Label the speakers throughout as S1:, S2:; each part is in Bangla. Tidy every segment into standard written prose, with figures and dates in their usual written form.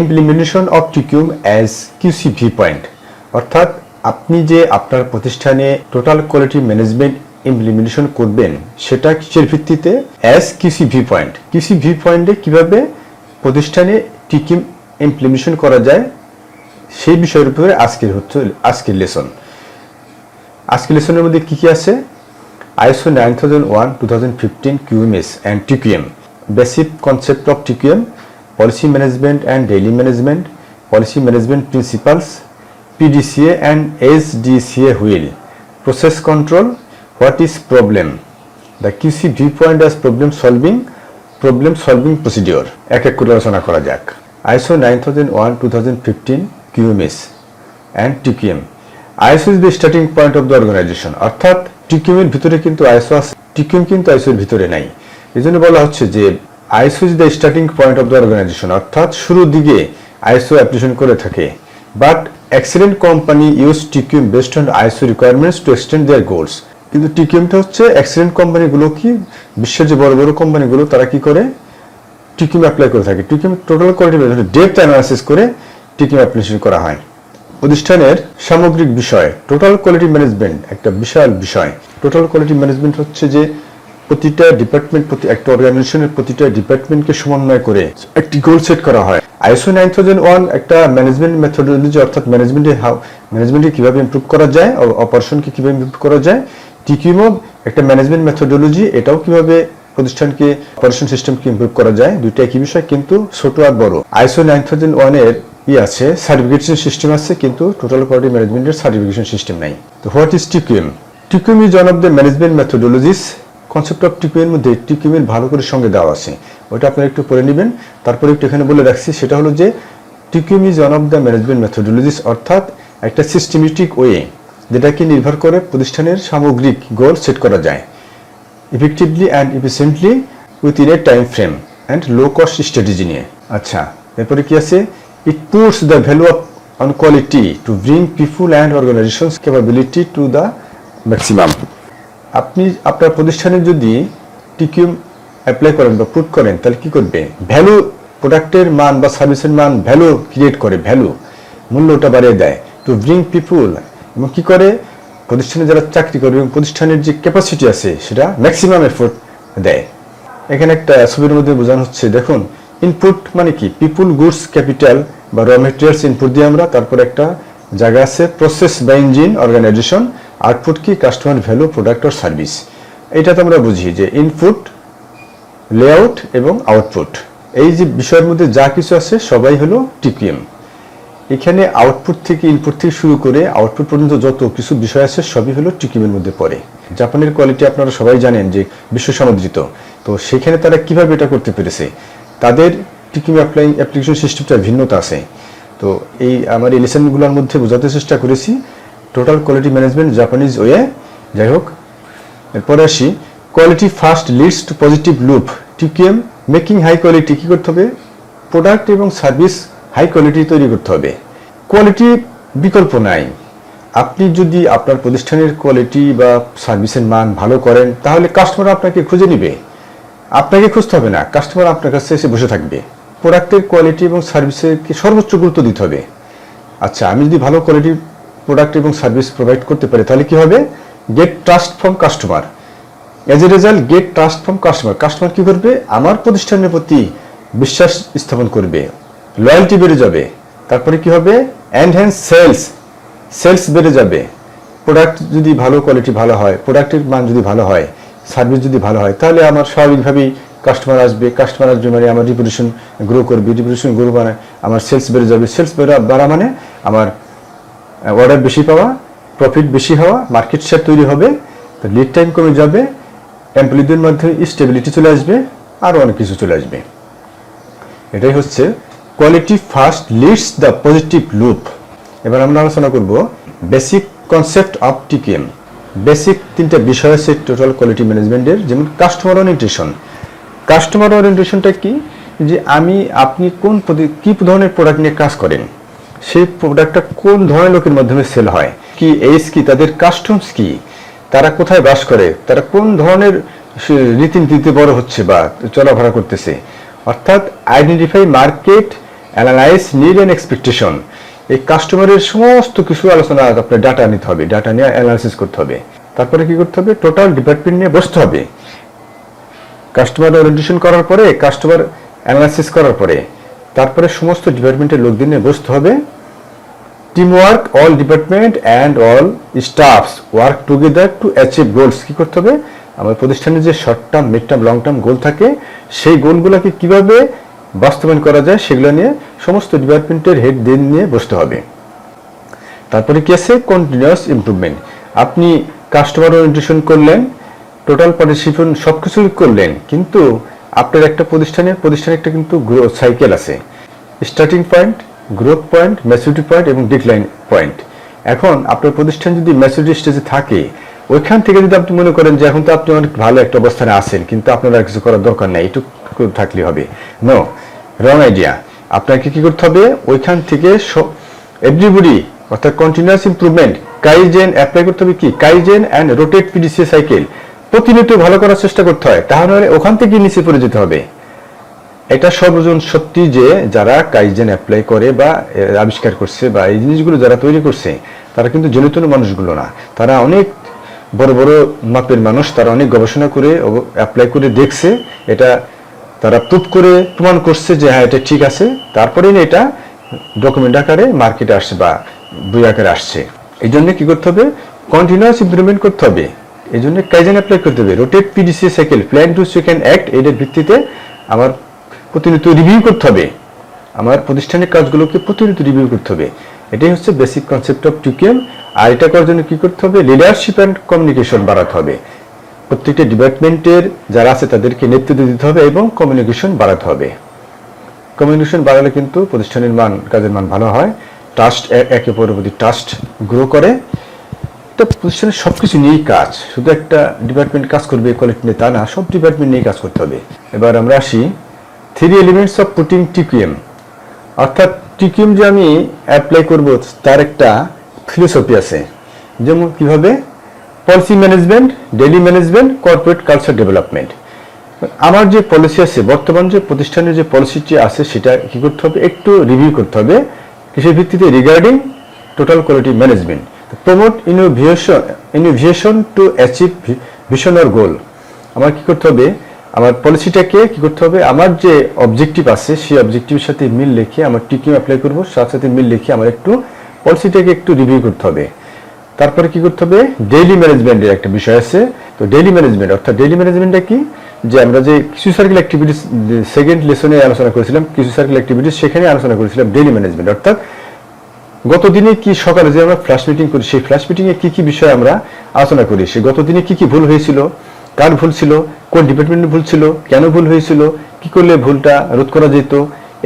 S1: Implementation of TQM as QC viewpoint, অর্থাৎ আপনি যে আপনার প্রতিষ্ঠানে টোটাল কোয়ালিটি ম্যানেজমেন্ট ইমপ্লিমেন্টেশন করবেন সেটা কিসের ভিত্তিতে? As QC viewpoint. কিউসি ভিউপয়েন্টে কিভাবে প্রতিষ্ঠানে টিকিউম ইমপ্লিমেন্টেশন করা যায় সেই বিষয়ের উপরে আজকের লেসন। আজকের লেসনের মধ্যে কি কি আছে? ISO 9001:2015 QMS and TQM, basic concept of TQM, policy management and daily management, policy management principles, PDCA and SDCA Wheel, process control, what is problem, the QC viewpoint as problem solving procedure. এক এক করে আলোচনা করা যাক। ISO 9001:2015 QMS and TQM. ISO is the starting point of the organization, অর্থাৎ TQM এর ভিতরে কিন্তু ISO আছে, TQM কিন্তু ISO এর ভিতরে নাই। এজন্য বলা হচ্ছে যে ISO is the starting point of the organization, অর্থাৎ শুরুর দিকে ISO অ্যাপ্লিকেশন করে থাকে। But excellent company use TQM based on ISO requirements to extend there goals. কিন্তু TQMটা হচ্ছে এক্সেলেন্ট কোম্পানিগুলো কি, বিশ্বের যে বড় বড় কোম্পানিগুলো তারা কি করে? TQM অ্যাপ্লাই করে থাকে। TQM total quality management depth analysis করে TQM অ্যাপ্লিকেশন করা হয়। প্রতিষ্ঠানের সামগ্রিক বিষয় টোটাল কোয়ালিটি ম্যানেজমেন্ট একটা বিশাল বিষয়। টোটাল কোয়ালিটি ম্যানেজমেন্ট হচ্ছে যে প্রতিটা ডিপার্টমেন্ট, একটা অর্গানাইজেশনের প্রতিটা ডিপার্টমেন্টকে সমন্বয় করে একটি গোল সেট করা হয়। ISO 9001 একটা ম্যানেজমেন্ট মেথোডোলজি, অর্থাৎ ম্যানেজমেন্টকে কিভাবে ইমপ্রুভ করা যায়, অপারেশনকে কিভাবে ইমপ্রুভ করা যায়। TQM একটা ম্যানেজমেন্ট মেথোডোলজি, এটাও কিভাবে প্রতিষ্ঠানকে অপারেশন সিস্টেমকে ইমপ্রুভ করা যায়। দুইটা একই বিষয় কিন্তু ছোট আর বড়। ISO 9001 এর আছে সার্টিফিকেশন সিস্টেম আছে, কিন্তু টোটাল কোয়ালিটি ম্যানেজমেন্টের সার্টিফিকেশন সিস্টেম নাই। তো what is TQM? TQM is one of the management methodologies. Concept of TQM এর মধ্যে TQM এর ভালো করে সঙ্গে দেওয়া আছে, ওটা আপনারা একটু পড়ে নেবেন। তারপরে একটু এখানে বলে রাখছি, সেটা হলো যে TQM is one of the management methodologies, অর্থাৎ একটা সিস্টেমেটিক ওয়ে যেটাকে নির্ভর করে প্রতিষ্ঠানের সামগ্রিক গোল সেট করা যায় effectively and efficiently within a time frame and low cost strategy নিয়ে। আচ্ছা, এরপরে কি আছে? It puts the value on quality to bring people and organizations capability to the maximum. আপনি আপনার প্রতিষ্ঠানে যদি TQM অ্যাপ্লাই করেন বা পুট করেন তাহলে কি করবে? ভ্যালু, প্রোডাক্টের মান বা সার্ভিসের মান ভ্যালু ক্রিয়েট করে, ভ্যালু মূল্যটা বাড়িয়ে দেয়। টু ব্রিং পিপুল, এবং কি করে? প্রতিষ্ঠানে যারা চাকরি করে এবং প্রতিষ্ঠানের যে ক্যাপাসিটি আছে সেটা ম্যাক্সিমাম এফোর্ট দেয়। এখানে একটা ছবির মধ্যে বোঝানো হচ্ছে, দেখুন ইনপুট মানে কি? পিপুল, গুডস, ক্যাপিটাল বা র মেটেরিয়ালস ইনপুট দিয়ে আমরা, তারপর একটা জায়গা আছে প্রসেস বা ইঞ্জিন, অর্গানাইজেশন, আউটপুট কি? Customer value, product or service. এটা তো আমরা বুঝি যে ইনপুট, লেআউট এবং আউটপুট, এই যে বিষয়ের মধ্যে যা কিছু আছে সবাই হলো TQM। এখানে আউটপুট থেকে, ইনপুট থেকে শুরু করে আউটপুট পর্যন্ত যত কিছু বিষয় আছে সবই হলো TQM এর মধ্যে পড়ে। জাপানের কোয়ালিটি আপনারা সবাই জানেন যে বিশ্ব সমুদ্রিত, তো সেখানে তারা কিভাবে এটা করতে পেরেছে, তাদের TQM অ্যাপ্লিকেশন সিস্টেমটা ভিন্নতা আছে। তো এই আমার এই লেসনগুলোর মধ্যে বোঝাতে চেষ্টা করেছি total quality management Japanese way. যাই হোক, এরপরে আসি, quality first leads to positive loop. TQM making high quality, কী করতে হবে? প্রোডাক্ট এবং সার্ভিস হাই কোয়ালিটি তৈরি করতে হবে। কোয়ালিটি বিকল্প নাই। আপনি যদি আপনার প্রতিষ্ঠানের কোয়ালিটি বা সার্ভিসের মান ভালো করেন তাহলে কাস্টমার আপনাকে খুঁজে নিবে, আপনাকে খুঁজতে হবে না, কাস্টমার আপনার কাছে এসে বসে থাকবে। প্রোডাক্টের কোয়ালিটি এবং সার্ভিসকে সর্বোচ্চ গুরুত্ব দিতে হবে। আচ্ছা, আমি যদি ভালো কোয়ালিটির প্রোডাক্ট এবং সার্ভিস প্রোভাইড করতে পারি তাহলে কি হবে? Get trust from customer. As a result get trust from customer. Customer কি করবে? আমার প্রতিষ্ঠানের প্রতি বিশ্বাস স্থাপন করবে, লয়্যালটি বেড়ে যাবে। তারপরে কি হবে? এনহ্যান্স সেলস বেড়ে যাবে। প্রোডাক্ট যদি ভালো, কোয়ালিটি ভালো হয়, প্রোডাক্টের মান যদি ভালো হয়, সার্ভিস যদি ভালো হয়, তাহলে আমার স্বাভাবিকভাবেই কাস্টমার আসবে মানে আমার রিপুটেশন গ্রো করবে, রিপুটেশন গ্রো মানে আমার সেলস বেড়ে যাবে, সেলস বাড়া মানে আমার অর্ডার বেশি পাওয়া, প্রফিট বেশি হওয়া, মার্কেট শেয়ার তৈরি হবে, তো লিড টাইম কমে যাবে, এমপ্লয়িদের মধ্যে স্টেবিলিটি চলে আসবে, আরও অনেক কিছু চলে আসবে। এটাই হচ্ছে quality first Leeds the positive loop. এবার আমরা আলোচনা করব basic concept of TQM। Basic তিনটা বিষয় আছে টোটাল কোয়ালিটি ম্যানেজমেন্টের, যেমন কাস্টমার ওরিয়েন্টেশন। কাস্টমার ওরিয়েন্টেশনটা কি? যে আপনি কি ধরনের প্রোডাক্ট নিয়ে কাজ করেন, সেই প্রোডাক্টটা কোন ধরনের লোকের মাধ্যমে সেল হয়, কি এইজ কি, তাদের কাস্টমস কি, তারা কোথায় বাস করে, তারা কোন ধরনের রীতিনীতিতে বড় হচ্ছে বা চলাফেরা করতেছে। অর্থাৎ identify market analyse need and expectation. এই কাস্টমারের সমস্ত কিছু আলোচনা আপনার ডাটা নিতে হবে, ডাটা নিয়ে অ্যানালাইসিস করতে হবে। তারপরে কি করতে হবে, টোটাল ডিপার্টমেন্ট নিয়ে বসতে হবে। কাস্টমার ওরিয়েন্টেশন করার পরে, কাস্টমার অ্যানালাইসিস করার পরে, তারপরে সমস্ত ডিপার্টমেন্টের লোকদের নিয়ে বসতে হবে। Team work, all department and all stuffs work together to achieve goals. কি করতে হবে, আমার প্রতিষ্ঠানে যে short term, mid term, long term goal থাকে, সেই গোলগুলোকে কিভাবে বাস্তবায়ন করা যায় সেগুলো নিয়ে সমস্ত ডিপার্টমেন্টের হেডদের নিয়ে বসতে হবে। তারপরে কি আছে, কন্টিনিউয়াস ইমপ্রুভমেন্ট। আপনি কাস্টমার ওরিয়েন্টেশন করলেন, টোটাল পার্টিসিপেশন সব কিছু করলেন, কিন্তু আপনার একটা প্রতিষ্ঠানের একটা কিন্তু গ্রোথ সাইকেল আছে। Starting point, growth point, maturity point এবং ডিক্লাইন পয়েন্ট। এখন আপনার প্রতিষ্ঠান যদি ম্যাচুরিটি স্টেজে থাকে, ওইখান থেকে যদি আপনি মনে করেন যে এখন তো আপনি অনেক ভালো একটা অবস্থানে আছেন, কিন্তু আপনার আর কিছু করার দরকার নেই, এটুকু থাকলে হবে, নো, রং আইডিয়া। আপনাকে কি করতে হবে, ওইখান থেকে এভরিবডি, অর্থাৎ কন্টিনিউয়াস ইমপ্রুভমেন্ট, কাইজেন অ্যাপ্লাই করতে হবে। কি, কাইজেন অ্যান্ড রোটেট পিডিসিএ সাইকেল, প্রতিনিয়ত ভালো করার চেষ্টা করতে হয়, তাহলে ওখান থেকে নিচে পড়ে যেতে হবে। এটা সর্বজন সত্যি যে যারা কাইজেন অ্যাপ্লাই করে বা আবিষ্কার করছে বা এই জিনিসগুলো যারা তৈরি করছে, তারা কিন্তু জনিত মানুষগুলো না, তারা অনেক বড় বড় মাপের মানুষ, তারা অনেক গবেষণা করে অ্যাপ্লাই করে দেখছে, এটা তারা প্রুভ করে প্রমাণ করছে যে হ্যাঁ এটা ঠিক আছে, তারপরে এটা ডকুমেন্ট আকারে মার্কেটে আসছে বা বই আকারে আসছে। এই জন্য কি করতে হবে, কন্টিনিউয়াস ইমপ্রুভমেন্ট করতে হবে। এই জন্য কাইজেন অ্যাপ্লাই করতে হবে, rotate PDC cycle, plan to second act, এটার ভিত্তিতে আমার প্রতিনিয়ত রিভিউ করতে হবে, আমার প্রতিষ্ঠানের কাজগুলোকে প্রতিনিয়ত রিভিউ করতে হবে। এটাই হচ্ছে বেসিক কনসেপ্ট অফ টিকিউএম। আর এটা করার জন্য কি করতে হবে, লিডারশিপ অ্যান্ড কমিউনিকেশন বাড়াতে হবে। প্রত্যেকটা ডিপার্টমেন্টের যারা আছে তাদেরকে নেতৃত্ব দিতে হবে এবং কমিউনিকেশন বাড়াতে হবে। কমিউনিকেশন বাড়ালে কিন্তু প্রতিষ্ঠানের মান, কাজের মান ভালো হয়, ট্রাস্ট, একে অপরের প্রতি ট্রাস্ট গ্রো করে। এটা প্রতিষ্ঠানের সব কিছু নিয়েই কাজ, শুধু একটা ডিপার্টমেন্ট কাজ করবে কোয়ালিটি নিয়ে তা না, সব ডিপার্টমেন্ট নিয়েই কাজ করতে হবে। এবার আমরা আসি 3 এলিমেন্টস অফ পুটিং টিকিউএম, অর্থাৎ টিকিউএম যে আমি অ্যাপ্লাই করব তার একটা ফিলোসফি আছে। যেমন কিভাবে, policy management, daily management, corporate culture development. আমার যে পলিসি আছে, বর্তমান যে প্রতিষ্ঠানের যে পলিসিটি আছে, সেটা কি করতে হবে, একটু রিভিউ করতে হবে। কিসের ভিত্তিতে, regarding total quality management, promote innovation to achieve vision or goal. আমার কি করতে হবে, আমার পলিসিটাকে কি করতে হবে, আমার যে অবজেক্টিভ আছে সেই অবজেক্টিভের সাথে মিল রেখে আমার টিকিউএম অ্যাপ্লাই করবো, সাথে মিল রেখে আমার একটু পলিসিটাকে একটু রিভিউ করতে হবে। তারপরে কি করতে হবে, ডেইলি ম্যানেজমেন্টের একটা বিষয় আছে। তো ডেইলি ম্যানেজমেন্ট, অর্থাৎ ডেইলি ম্যানেজমেন্টটা কি, যে আমরা যে কিছু সার্কেল অ্যাক্টিভিটিস সেকেন্ড লেসনে আলোচনা করেছিলাম, কিছু সার্কেল অ্যাক্টিভিটিস সেখানে আলোচনা করেছিলাম ডেইলি ম্যানেজমেন্ট, অর্থাৎ গত দিনে কি সকালে যে আমরা ফ্ল্যাশ মিটিং করি, সেই ফ্ল্যাশ মিটিংয়ে কি কি বিষয় আমরা আলোচনা করি, সে গত দিনে কি কি ভুল হয়েছিল, কার ভুল ছিল, কোন ডিপার্টমেন্টের ভুল ছিল, কেন ভুল হয়েছিল, কি করলে ভুলটা রোধ করা যেত,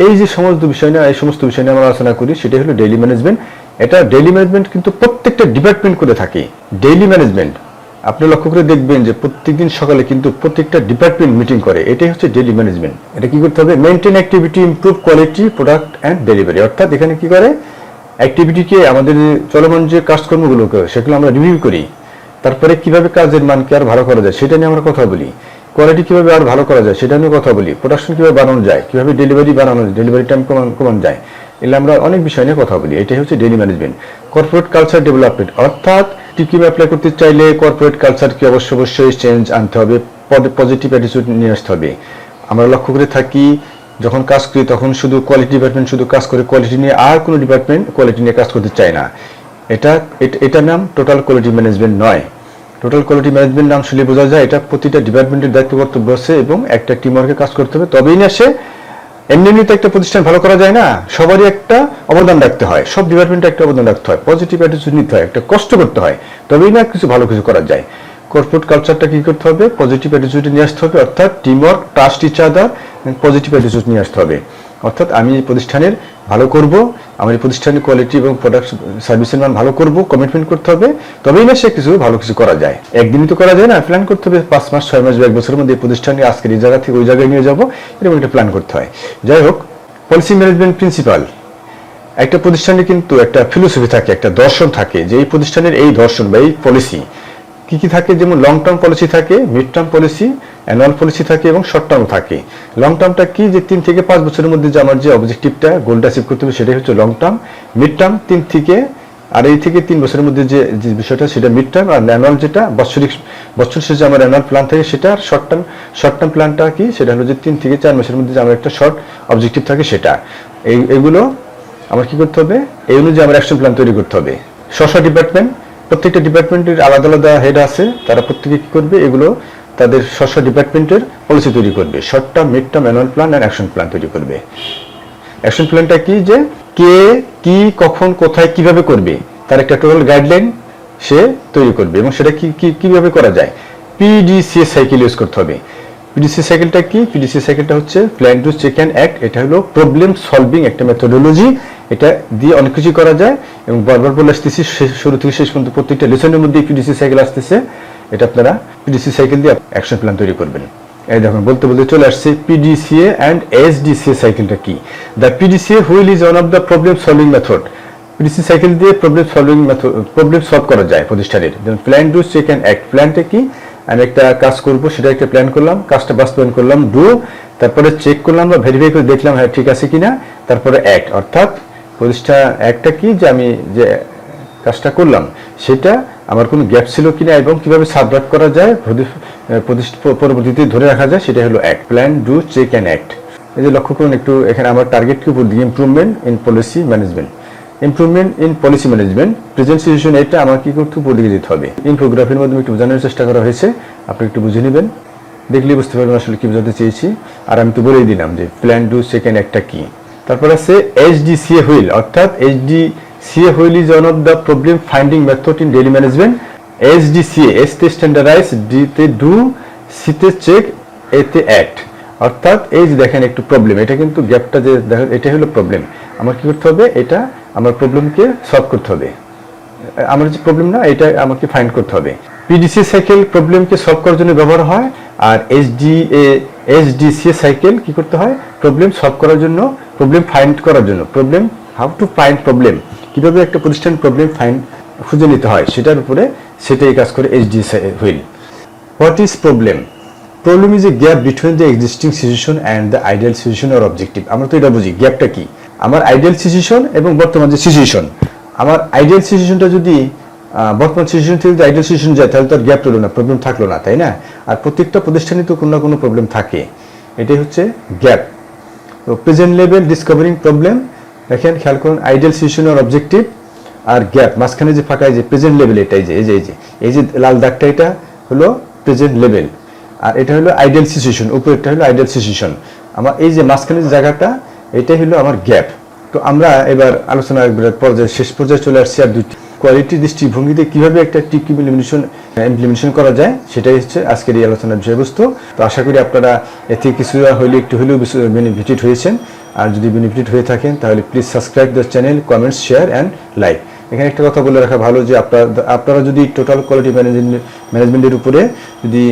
S1: এই যে সমস্ত বিষয় না, এই সমস্ত বিষয় নিয়ে আমরা আলোচনা করি, সেটাই হলো ডেইলি ম্যানেজমেন্ট। এটা ডেইলি ম্যানেজমেন্ট কিন্তু প্রত্যেকটা ডিপার্টমেন্ট করে থাকে। ডেইলি ম্যানেজমেন্ট আপনি লক্ষ্য করে দেখবেন যে প্রত্যেকদিন সকালে কিন্তু প্রত্যেকটা ডিপার্টমেন্ট মিটিং করে, এটাই হচ্ছে ডেইলি ম্যানেজমেন্ট। এটা কি করতে হবে, maintain activity, improve quality, product and delivery. অর্থাৎ এখানে কি করে, অ্যাক্টিভিটিকে, আমাদের চলমান যে কাজকর্মগুলোকে সেগুলো আমরা রিভিউ করি, তারপরে কিভাবে কাজের মানকে আর ভালো করা যায় সেটা নিয়ে আমরা কথা বলি, কোয়ালিটি কিভাবে আর ভালো করা যায় সেটা নিয়ে কথা বলি, প্রোডাকশন কিভাবে বাড়ানো যায়, কিভাবে ডেলিভারি বাড়ানো যায়, ডেলিভারি টাইম কমানো যায়, এগুলো আমরা অনেক বিষয় নিয়ে কথা বলি। এটাই হচ্ছে daily management. Corporate culture development, অর্থাৎ টিকিউএম অ্যাপ্লাই করতে চাইলে কর্পোরেট কালচারকে অবশ্যই চেঞ্জ আনতে হবে, পজিটিভ অ্যাটিটিউড নিয়ে আসতে হবে। আমরা লক্ষ্য করে থাকি যখন কাজ করি তখন শুধু কোয়ালিটি ডিপার্টমেন্ট শুধু কাজ করে, কোয়ালিটি নিয়ে আর কোনো ডিপার্টমেন্ট কোয়ালিটি নিয়ে কাজ করতে চায় না। এটার নাম টোটাল কোয়ালিটি ম্যানেজমেন্ট নয়। টোটাল কোয়ালিটি ম্যানেজমেন্ট নাম শুনলে বোঝা যায় এটা প্রতিটা ডিপার্টমেন্টের দায়িত্ব কর্তব্য আছে এবং একটা টিম ওয়ার্কে কাজ করতে হবে, তবেই না সে এমনি তো একটা প্রতিষ্ঠান ভালো করা যায় না, সবারই একটা অবদান রাখতে হয়, সব ডিপার্টমেন্টে একটা অবদান রাখতে হয়, পজিটিভ অ্যাটিটিউড নিতে হয়, একটা কষ্ট করতে হয়, তবেই না ভালো কিছু করা যায়। কর্পোরেট কালচারটা কি করতে হবে, পজিটিভ অ্যাটিটিউড নিয়ে আসতে হবে, অর্থাৎ team work, trust each other, positive attitude নিয়ে আসতে হবে। অর্থাৎ আমি এই প্রতিষ্ঠানের ভালো করব, আমার এই প্রতিষ্ঠানের কোয়ালিটি এবং প্রোডাক্ট সার্ভিসের মান ভালো করব, কমিটমেন্ট করতে হবে, তবেই না সে ভালো কিছু করা যায়। একদিনই তো করা যায় না, প্ল্যান করতে হবে 5 মাস 6 মাস বা 1 বছরের মধ্যে এই প্রতিষ্ঠানকে আজকের এই জায়গা থেকে ওই জায়গায় নিয়ে যাবো, এরকম একটা প্ল্যান করতে হয়। যাই হোক, পলিসি ম্যানেজমেন্ট প্রিন্সিপাল, একটা প্রতিষ্ঠানে কিন্তু একটা ফিলোসফি থাকে, একটা দর্শন থাকে, যে এই প্রতিষ্ঠানের এই দর্শন বা এই পলিসি কি কি থাকে, যেমন লং টার্ম পলিসি থাকে, mid term policy annual policy থাকে এবং শর্ট টার্ম থাকে। লং টার্মটা কি, যে 3 থেকে 5 বছরের মধ্যে যে আমার যে অবজেক্টিভটা গোলটা অ্যাচিভ করতে হবে সেটাই হচ্ছে লং টার্ম। মিড টার্ম 3 থেকে 3 বছরের মধ্যে যে বিষয়টা সেটা মিড টার্ম। আর অ্যানুয়াল যেটা বছর শেষে আমার অ্যানুয়াল প্ল্যান থাকে সেটা। আর শর্ট টার্ম প্ল্যানটা কি, সেটা হলো যে 3 থেকে 4 মাসের মধ্যে যে আমার একটা শর্ট অবজেক্টিভ থাকে সেটা। এইগুলো আমার কি করতে হবে, এই অনুযায়ী আমার অ্যাকশন প্ল্যান তৈরি করতে হবে। ডিপার্টমেন্ট, প্রত্যেকটা ডিপার্টমেন্টের আলাদা আলাদা হেড আছে, তারা প্রত্যেকে কি করবে, এগুলো তাদের ডিপার্টমেন্টের পলিসি তৈরি করবে। Short term, mid term, annual plan আর অ্যাকশন প্ল্যান তৈরি করবে। অ্যাকশন প্ল্যানটা কি, যে কে কি কখন কোথায় কিভাবে করবে তার একটা টোটাল গাইডলাইন সে তৈরি করবে, এবং সেটা কিভাবে করা যায়। পিডিসিএ সাইকেল ইউজ করতে হবে। পিডিসি সাইকেলটা কি, পিডিসি সাইকেলটা হচ্ছে plan to check and act. এটা হলো প্রবলেম সলভিং একটা মেথোডোলজি। এটা দিয়ে অনেক কিছু করা যায়, এবং বারবার বলে আসতেছি শুরু থেকে শেষ পর্যন্ত প্রত্যেকটা লেসনের মধ্যে পিডিসি সাইকেল আসতেছে। এটা আপনারা পিডিসি সাইকেল দিয়ে অ্যাকশন প্ল্যান তৈরি করবেন। এই দেখুন বলতে বলতে চলে আসছে পিডিসিএ অ্যান্ড এসডিসিএ সাইকেলটা কি। The PDCA wheel is one of the problem solving method. PDC cycle দিয়ে প্রবলেম সলভ করা যায় প্রতিষ্ঠানের। Plan to check and act, প্ল্যানটা কি, আমি একটা কাজ করব, সেটা একটা প্ল্যান করলাম, কাজটা বাস্তবায়ন করলাম, ডু, তারপরে চেক করলাম বা ভেরিফাই করে দেখলাম হ্যাঁ ঠিক আছে কিনা, তারপরে অ্যাক্ট। অর্থাৎ অ্যাক্টটা কি, যে আমি যে কাজটা করলাম সেটা আমার কোনো গ্যাপ ছিল কিনা এবং কিভাবে সাবরাক্ট করা যায়, পরবর্তীতে ধরে রাখা যায়, সেটা হলো act. Plan, do, check and act. এই যে লক্ষ্য করুন একটু, এখানে আমার টার্গেটকে উপর দিকে improvement in policy management. Improvement in policy management, present situation, এটা আমার কি করতে উপর দিকে দিতে হবে। ইনফোগ্রাফির মাধ্যমে একটু বোঝানোর চেষ্টা করা হয়েছে, আপনি একটু বুঝে নেবেন, দেখলেই বুঝতে পারবেন আসলে কি বোঝাতে চেয়েছি। আর আমি তো বলেই দিলাম যে প্ল্যান, ডু, চেক অ্যান্ড অ্যাক্টটা কি। তারপর আছে SDCA হুইল, অর্থাৎ SDCA wheel is one of the problem finding method in daily management. SDCA, S তে স্ট্যান্ডার্ডাইজ, ডি তে ডু, সি তে চেক, এ তে অ্যাক্ট। অর্থাৎ এই যে দেখেন একটু প্রবলেম, এটা কিন্তু গ্যাপটা যে দেখেন, এটা হলো প্রবলেম। আমার কি করতে হবে, এটা আমার প্রবলেমকে সলভ করতে হবে। আমার যে প্রবলেম না, এটা আমাকে ফাইন্ড করতে হবে। পিডিসি সাইকেল প্রবলেমকে সলভ করার জন্য ব্যবহার হয়, আর SDCA সাইকেল কি করতে হয়, প্রবলেম সলভ করার জন্য, প্রবলেম ফাইন্ড করার জন্য। Problem, how to find problem, কিভাবে একটা প্রতিষ্ঠান প্রবলেম খুঁজে নিতে হয় সেটার উপরে, সেটাই কাজ করে SDCA wheel. What is problem? Problem is a gap between the existing situation and the ideal situation or objective. আমরা তো এটা বুঝি, গ্যাপটা কি, আমার আইডিয়াল সিচুয়েশন এবং বর্তমান যে সিচুয়েশন। আমার আইডিয়াল সিচুয়েশনটা যদি বর্তমান সিচুয়েশন থেকে যদি আইডিয়াল সিচুয়েশন যায়, তাহলে তার গ্যাপ রইল না, প্রবলেম থাকলো না, তাই না? আর প্রত্যেকটা প্রতিষ্ঠানে তো কোনো না কোনো প্রবলেম থাকে, এটাই হচ্ছে গ্যাপ। তো প্রেজেন্ট লেভেল ডিসকভারিং প্রবলেম, দেখেন খেয়াল করুন, আইডিয়াল সিচুয়েশন আর অবজেক্টিভ আর গ্যাপ, মাঝখানে যে ফাঁকা, যে প্রেজেন্ট লেভেল, এটাই যে এই যে লাল দাগটা, এটা হলো প্রেজেন্ট লেভেল, আর এটা হলো আইডিয়াল সিচুয়েশন, উপরেরটা হলো আইডিয়াল সিচুয়েশন। আমার এই যে মাঝখানে যে জায়গাটা, এটাই হলো আমার গ্যাপ। তো আমরা এবার আলোচনা শেষ পর্যায়ে চলে আসছি, আর দুটি কোয়ালিটি দৃষ্টিভঙ্গিতে কিভাবে একটা TQM ইমপ্লিমেন্টেশন করা যায়, সেটাই হচ্ছে আজকের এই আলোচনার বিষয়বস্তু। তো আশা করি আপনারা এতে কিছু হইলে একটু হলেও বেনিফিটেড হয়েছেন। আর যদি বেনিফিটেড হয়ে থাকেন তাহলে please subscribe the channel, comments, share and like. এখানে একটা কথা বলে রাখা ভালো যে আপনারা যদি টোটাল কোয়ালিটি ম্যানেজমেন্টের উপরে যদি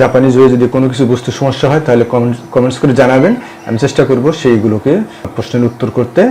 S1: জাপানিজ হয়ে যদি কোনো কিছু বুঝতে সমস্যা হয়, তাহলে কমেন্টস করে জানাবেন, আমি চেষ্টা করব সেইগুলোকে প্রশ্নের উত্তর করতে।